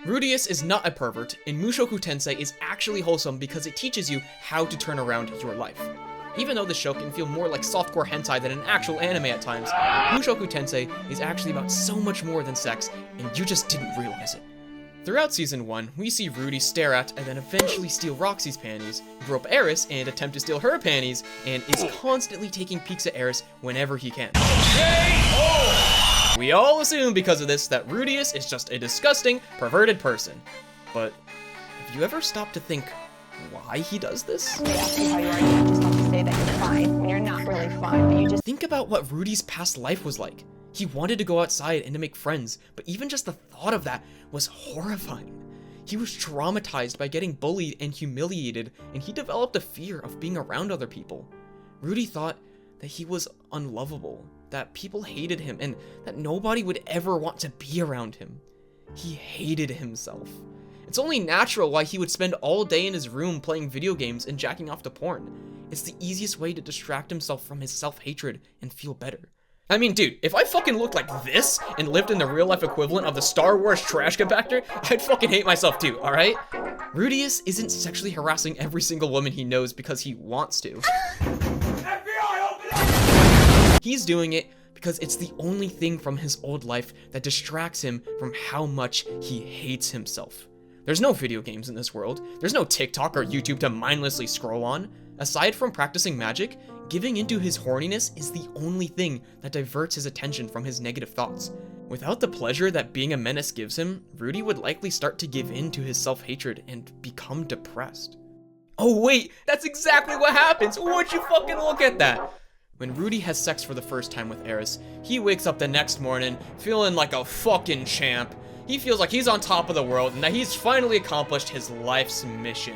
Rudeus is not a pervert, and Mushoku Tensei is actually wholesome because it teaches you how to turn around your life. Even though the show can feel more like softcore hentai than an actual anime at times, Mushoku Tensei is actually about so much more than sex, and you just didn't realize it. Throughout Season 1, we see Rudy stare at and then eventually steal Roxy's panties, grope Eris and attempt to steal her panties, and is constantly taking peeks at Eris whenever he can. We all assume because of this that Rudeus is just a disgusting, perverted person. But have you ever stopped to think why he does this? When they ask you how you are, you just have to say that you're fine when you're not really fine, but you just think about what Rudy's past life was like. He wanted to go outside and to make friends, but even just the thought of that was horrifying. He was traumatized by getting bullied and humiliated, and he developed a fear of being around other people. Rudy thought that he was unlovable, that people hated him, and that nobody would ever want to be around him. He hated himself. It's only natural why he would spend all day in his room playing video games and jacking off to porn. It's the easiest way to distract himself from his self-hatred and feel better. I mean, dude, if I fucking looked like this and lived in the real-life equivalent of the Star Wars trash compactor, I'd fucking hate myself too, alright? Rudeus isn't sexually harassing every single woman he knows because he wants to. He's doing it because it's the only thing from his old life that distracts him from how much he hates himself. There's no video games in this world. There's no TikTok or YouTube to mindlessly scroll on. Aside from practicing magic, giving into his horniness is the only thing that diverts his attention from his negative thoughts. Without the pleasure that being a menace gives him, Rudy would likely start to give in to his self-hatred and become depressed. Oh wait, that's exactly what happens! Would you fucking look at that? When Rudy has sex for the first time with Eris, he wakes up the next morning feeling like a fucking champ. He feels like he's on top of the world and that he's finally accomplished his life's mission.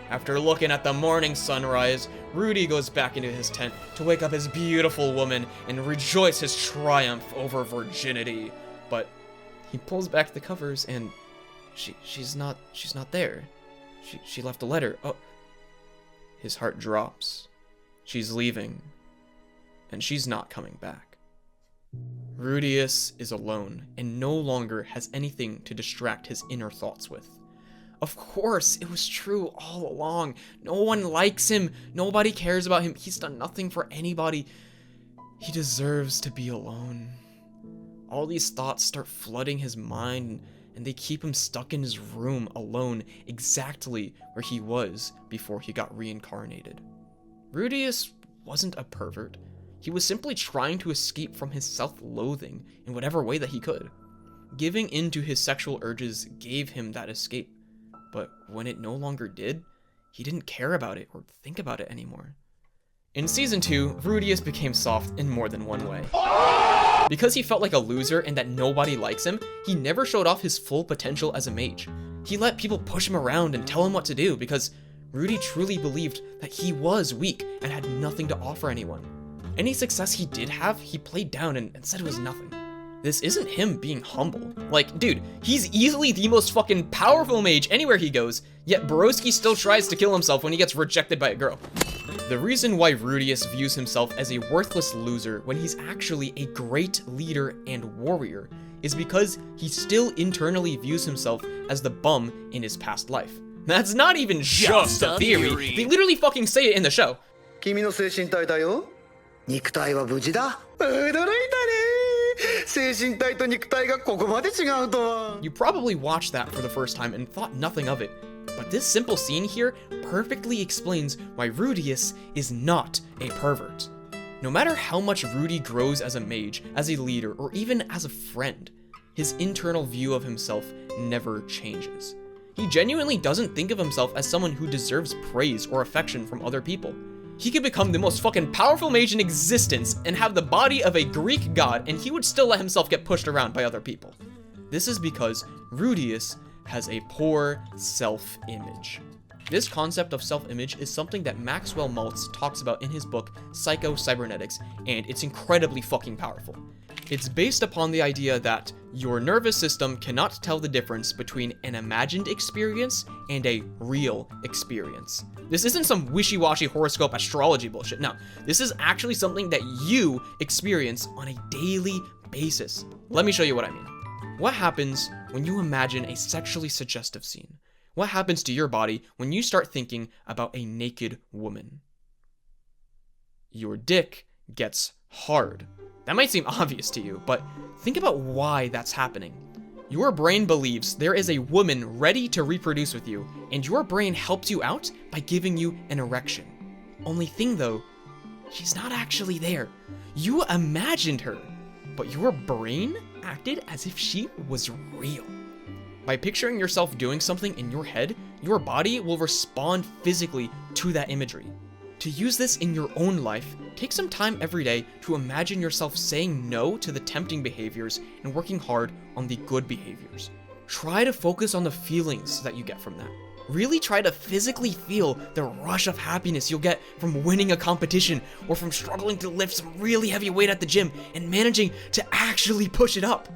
After looking at the morning sunrise, Rudy goes back into his tent to wake up his beautiful woman and rejoice his triumph over virginity. But he pulls back the covers and she's not there. She left a letter. Oh, his heart drops. She's leaving, and she's not coming back. Rudeus is alone and no longer has anything to distract his inner thoughts with. Of course, it was true all along. No one likes him. Nobody cares about him. He's done nothing for anybody. He deserves to be alone. All these thoughts start flooding his mind, and they keep him stuck in his room alone, exactly where he was before he got reincarnated. Rudeus wasn't a pervert. He was simply trying to escape from his self-loathing in whatever way that he could. Giving in to his sexual urges gave him that escape. But when it no longer did, he didn't care about it or think about it anymore. In Season 2, Rudeus became soft in more than one way. Because he felt like a loser and that nobody likes him, he never showed off his full potential as a mage. He let people push him around and tell him what to do because Rudy truly believed that he was weak and had nothing to offer anyone. Any success he did have, he played down and said it was nothing. This isn't him being humble. Like, dude, he's easily the most fucking powerful mage anywhere he goes, yet Broski still tries to kill himself when he gets rejected by a girl. The reason why Rudeus views himself as a worthless loser when he's actually a great leader and warrior is because he still internally views himself as the bum in his past life. That's not even just a theory. They literally fucking say it in the show. 君の精神体だよ。肉体は無事だ。驚いたね。精神体と肉体がここまで違うとは。You probably watched that for the first time and thought nothing of it, but this simple scene here perfectly explains why Rudeus is not a pervert. No matter how much Rudy grows as a mage, as a leader, or even as a friend, his internal view of himself never changes. He genuinely doesn't think of himself as someone who deserves praise or affection from other people. He could become the most fucking powerful mage in existence and have the body of a Greek god, and he would still let himself get pushed around by other people. This is because Rudeus has a poor self-image. This concept of self-image is something that Maxwell Maltz talks about in his book Psycho-Cybernetics, and it's incredibly fucking powerful. It's based upon the idea that your nervous system cannot tell the difference between an imagined experience and a real experience. This isn't some wishy-washy horoscope astrology bullshit. No, this is actually something that you experience on a daily basis. Let me show you what I mean. What happens when you imagine a sexually suggestive scene? What happens to your body when you start thinking about a naked woman? Your dick gets hard. That might seem obvious to you, but think about why that's happening. Your brain believes there is a woman ready to reproduce with you, and your brain helps you out by giving you an erection. Only thing though, she's not actually there. You imagined her, but your brain acted as if she was real. By picturing yourself doing something in your head, your body will respond physically to that imagery. To use this in your own life, take some time every day to imagine yourself saying no to the tempting behaviors and working hard on the good behaviors. Try to focus on the feelings that you get from that. Really try to physically feel the rush of happiness you'll get from winning a competition or from struggling to lift some really heavy weight at the gym and managing to actually push it up.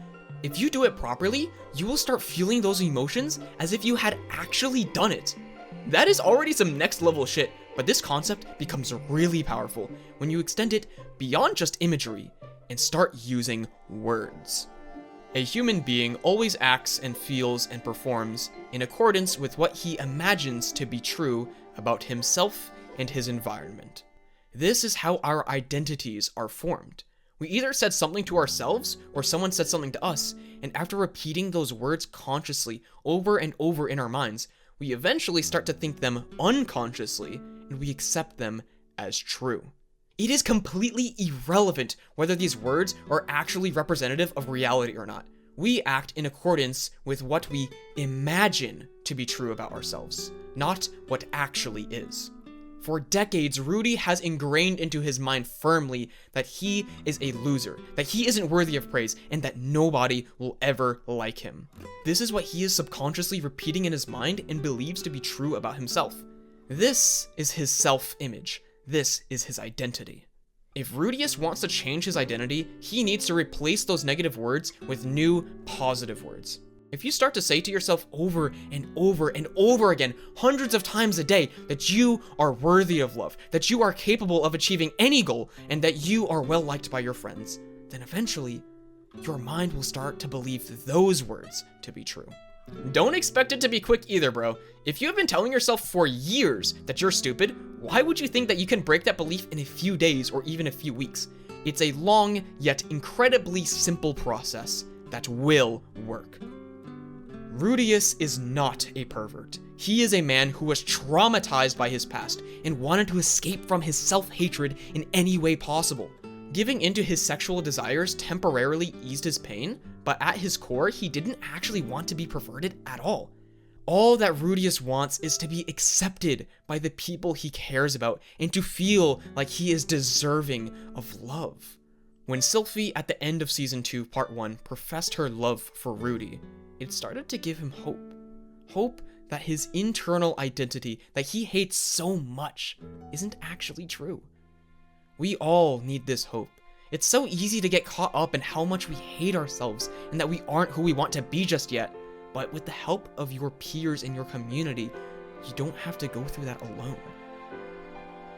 If you do it properly, you will start feeling those emotions as if you had actually done it. That is already some next level shit, but this concept becomes really powerful when you extend it beyond just imagery and start using words. A human being always acts and feels and performs in accordance with what he imagines to be true about himself and his environment. This is how our identities are formed. We either said something to ourselves or someone said something to us, and after repeating those words consciously over and over in our minds, we eventually start to think them unconsciously and we accept them as true. It is completely irrelevant whether these words are actually representative of reality or not. We act in accordance with what we imagine to be true about ourselves, not what actually is. For decades, Rudy has ingrained into his mind firmly that he is a loser, that he isn't worthy of praise, and that nobody will ever like him. This is what he is subconsciously repeating in his mind and believes to be true about himself. This is his self-image. This is his identity. If Rudeus wants to change his identity, he needs to replace those negative words with new positive words. If you start to say to yourself over and over and over again, hundreds of times a day, that you are worthy of love, that you are capable of achieving any goal, and that you are well liked by your friends, then eventually, your mind will start to believe those words to be true. Don't expect it to be quick either, bro. If you have been telling yourself for years that you're stupid, why would you think that you can break that belief in a few days or even a few weeks? It's a long, yet incredibly simple process that will work. Rudeus is not a pervert. He is a man who was traumatized by his past and wanted to escape from his self-hatred in any way possible. Giving into his sexual desires temporarily eased his pain, but at his core, he didn't actually want to be perverted at all. All that Rudeus wants is to be accepted by the people he cares about and to feel like he is deserving of love. When Sylphie at the end of Season 2, Part 1, professed her love for Rudy, it started to give him hope. Hope that his internal identity that he hates so much isn't actually true. We all need this hope. It's so easy to get caught up in how much we hate ourselves and that we aren't who we want to be just yet. But with the help of your peers in your community, you don't have to go through that alone.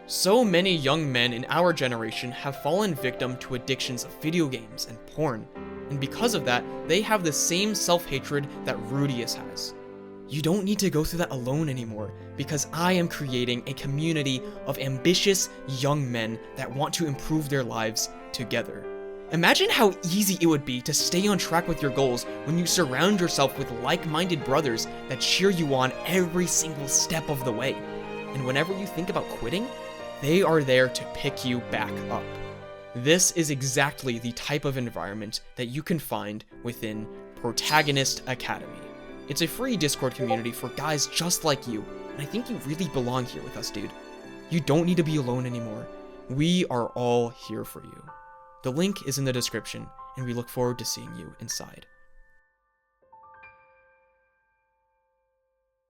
So many young men in our generation have fallen victim to addictions of video games and porn, and because of that, they have the same self-hatred that Rudeus has. You don't need to go through that alone anymore, because I am creating a community of ambitious young men that want to improve their lives together. Imagine how easy it would be to stay on track with your goals when you surround yourself with like-minded brothers that cheer you on every single step of the way. And whenever you think about quitting, they are there to pick you back up. This is exactly the type of environment that you can find within Protagonist Academy. It's a free Discord community for guys just like you, and I think you really belong here with us, dude. You don't need to be alone anymore. We are all here for you. The link is in the description, and we look forward to seeing you inside.